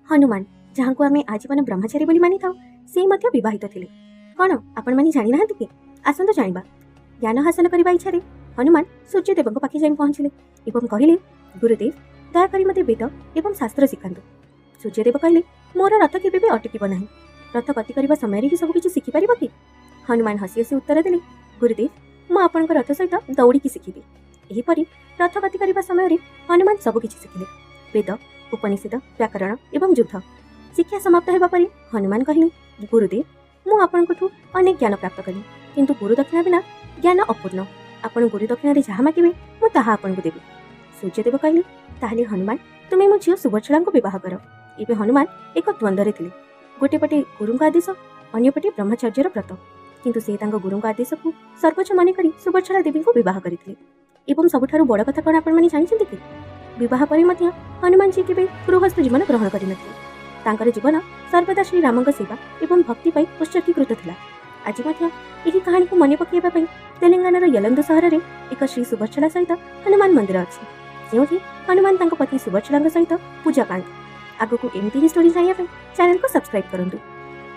हनुमान जहाँ को आम आजीवन ब्रह्मचारी बोली मानि था से मध्य विवाहित थिले। कौन आपण माने जानि नाहांती कि? आसंतु जानिबा। ज्ञान हासिल करबा इच्छा रे हनुमान सूर्यदेव पाखे जाई पहुँचिले एवं कहिले, गुरुदेव दयाकरी मते वेद एवं शास्त्र शिखांतु। सूर्यदेव कहले, मोर रथ केबे भी अटकिब नाही। रथ गति करबा समय ही सब किछि शिखि परिबो कि? हनुमान हसी हसी उत्तर देले, गुरुदेव मु आपनक रथ सहित दौड़ी की शिखिबी। एहीपरि रथ गति करबा समय हनुमान सब किछि शिखिले। वेद, उपनिषद, व्याकरण एवं युद्ध। शिक्षा समाप्त हेबा परि हनुमान कहले, गुरुदेव मु आपनकठु अनेक ज्ञान प्राप्त कली, किंतु गुरु दक्षिणा बिना ज्ञान अपूर्ण। आपण गुरु दक्षिणा रे जहा मागिबे मु ताहा आपनकु देबी। सूर्यदेव कहले, ताहले हनुमान तुमे मो झियो सुभद्रा को विवाह कर। एबे हनुमान एक द्वंद्वरे थिले। गोटे पटे गुरुଙ୍କ आदेश, अन्य पटे ब्रह्मचर्यर व्रत। किंतु से तांको गुरुଙ୍କ आदेश को सर्वोच्च मानि करी सुभद्रा देवी को विवाह करिथिले। एवं सबठारु बड़ कथा कोन आपण माने जानिछन्ति कि? विवाह परि मध्य हनुमान जी केबे गृहस्थ जीवन ग्रहण करिनथिले। तांकर जीवन सर्वदा श्री रामଙ୍କ सेवा एवं भक्ति पई उत्सर्गीकृत थिला। आज मध्य एही कहानी को मने पकेबा पई तेलंगानार यलंदु सहर रे एक श्री सुभद्रा सहित हनुमान मंदिर अछि, जेउथि हनुमान तांको पति सुभद्राଙ୍କ सहित पूजा पांति। आगो को एमती ही स्टोरी जानिया पई चैनल को सब्सक्राइब करंतु।